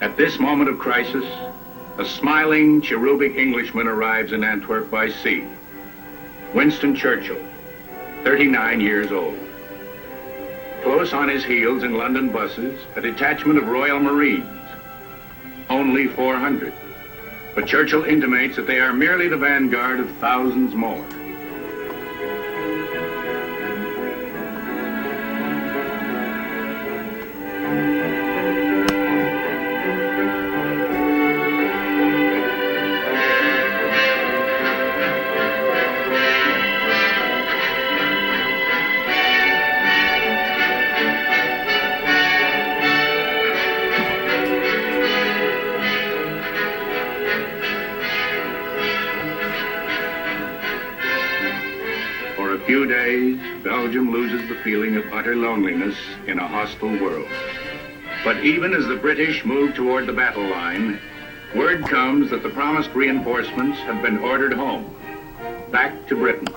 At this moment of crisis, a smiling, cherubic Englishman arrives in Antwerp by sea. Winston Churchill, 39 years old. Close on his heels in London buses, a detachment of Royal Marines. Only 400. But Churchill intimates that they are merely the vanguard of thousands more. For a few days, Belgium loses the feeling of utter loneliness in a hostile world. But even as the British move toward the battle line, word comes that the promised reinforcements have been ordered home, back to Britain.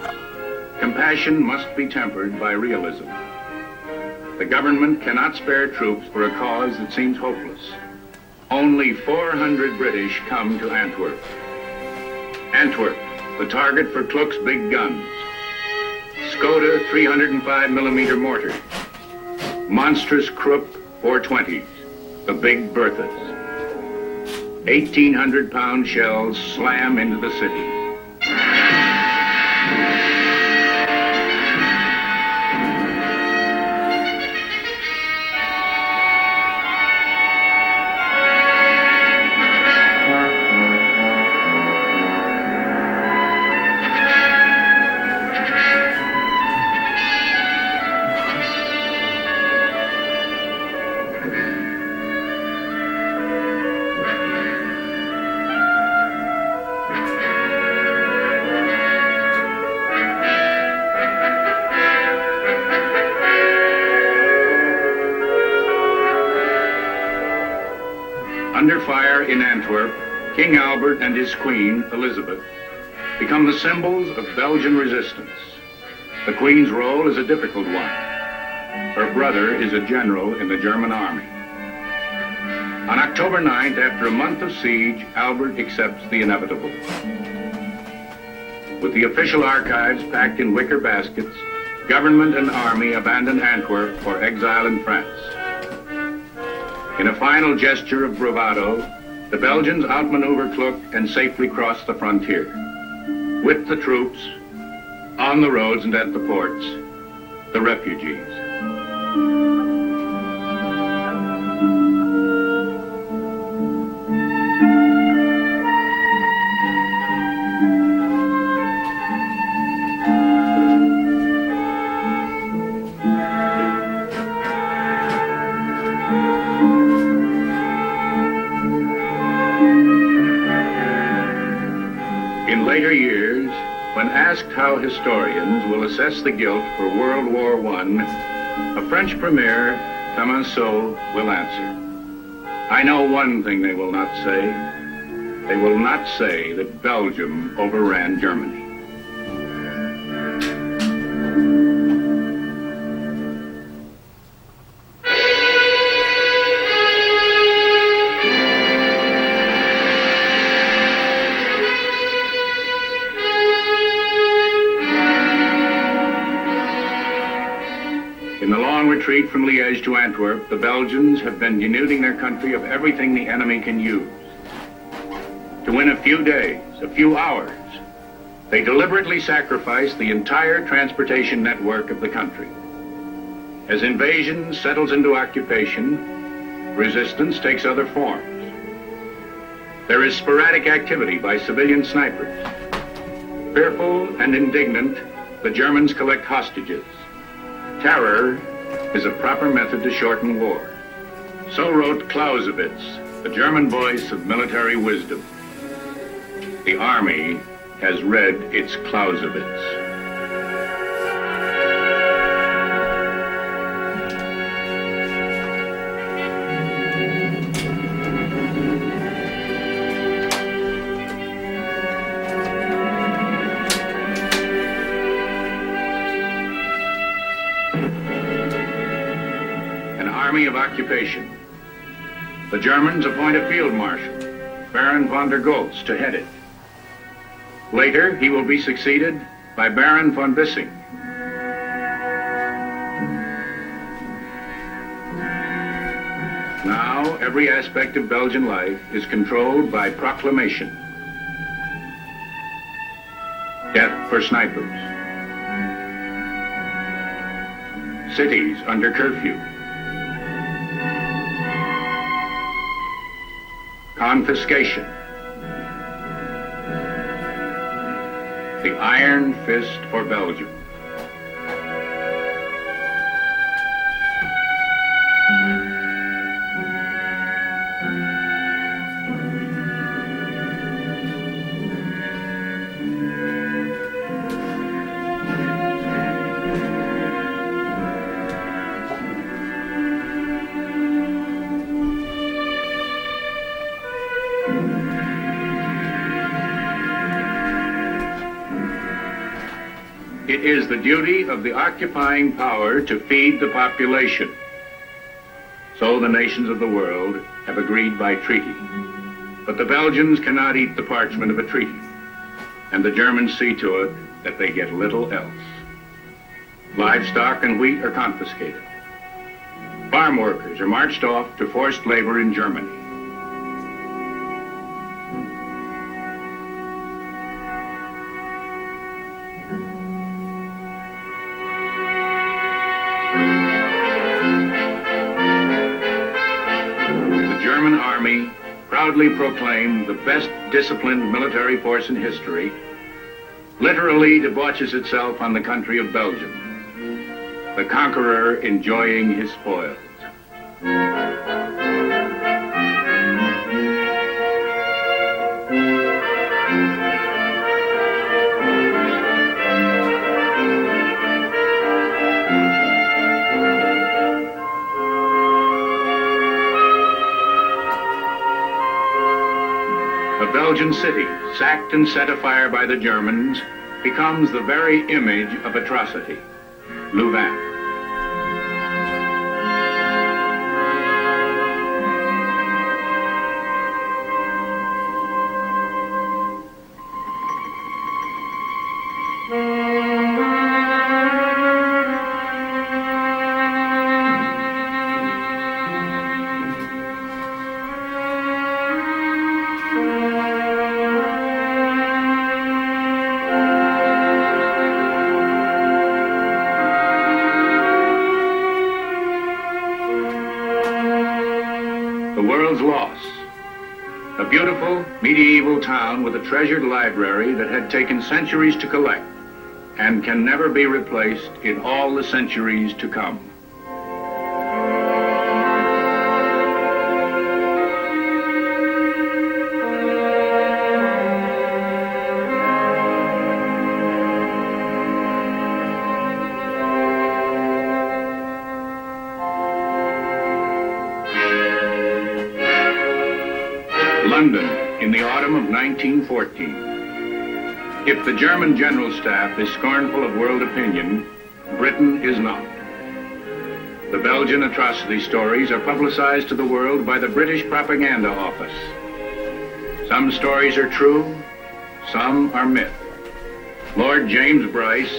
Compassion must be tempered by realism. The government cannot spare troops for a cause that seems hopeless. Only 400 British come to Antwerp. Antwerp, the target for Kluck's big guns. Skoda 305mm mortars, monstrous Krupp 420s, the big Berthas. 1,800-pound shells slam into the city. Under fire in Antwerp, King Albert and his queen, Elizabeth, become the symbols of Belgian resistance. The queen's role is a difficult one. Her brother is a general in the German army. On October 9th, after a month of siege, Albert accepts the inevitable. With the official archives packed in wicker baskets, government and army abandon Antwerp for exile in France. In a final gesture of bravado, the Belgians outmaneuver Kluck and safely cross the frontier. With the troops, on the roads and at the ports, the refugees. In later years, when asked how historians will assess the guilt for World War I, a French premier, Clemenceau, will answer, "I know one thing they will not say. They will not say that Belgium overran Germany." In the long retreat from Liège to Antwerp, the Belgians have been denuding their country of everything the enemy can use. To win a few days, a few hours, they deliberately sacrifice the entire transportation network of the country. As invasion settles into occupation, resistance takes other forms. There is sporadic activity by civilian snipers. Fearful and indignant, the Germans collect hostages. Terror is a proper method to shorten war. So wrote Clausewitz, the German voice of military wisdom. The army has read its Clausewitz. Army of occupation. The Germans appoint a field marshal, Baron von der Goltz, to head it. Later, he will be succeeded by Baron von Bissing. Now, every aspect of Belgian life is controlled by proclamation. Death for snipers. Cities under curfew. Confiscation. The iron fist for Belgium. It is the duty of the occupying power to feed the population. So the nations of the world have agreed by treaty. But the Belgians cannot eat the parchment of a treaty, and the Germans see to it that they get little else. Livestock and wheat are confiscated. Farm workers are marched off to forced labor in Germany. Proudly proclaimed the best disciplined military force in history, literally debauches itself on the country of Belgium, the conqueror enjoying his spoils. A Belgian city, sacked and set afire by the Germans, becomes the very image of atrocity, Louvain. The world's loss. A beautiful medieval town with a treasured library that had taken centuries to collect and can never be replaced in all the centuries to come. London, in the autumn of 1914. If the German General Staff is scornful of world opinion, Britain is not. The Belgian atrocity stories are publicized to the world by the British Propaganda Office. Some stories are true, some are myth. Lord James Bryce,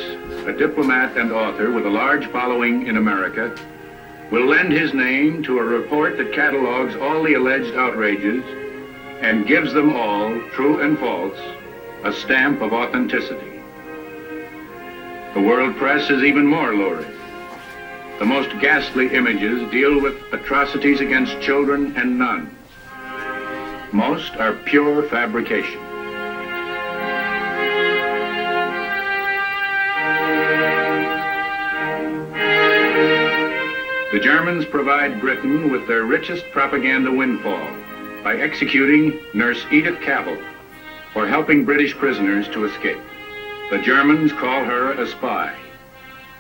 a diplomat and author with a large following in America, will lend his name to a report that catalogs all the alleged outrages and gives them all, true and false, a stamp of authenticity. The world press is even more lurid. The most ghastly images deal with atrocities against children and nuns. Most are pure fabrication. The Germans provide Britain with their richest propaganda windfall by executing Nurse Edith Cavell for helping British prisoners to escape. The Germans call her a spy.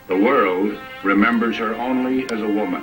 The world remembers her only as a woman.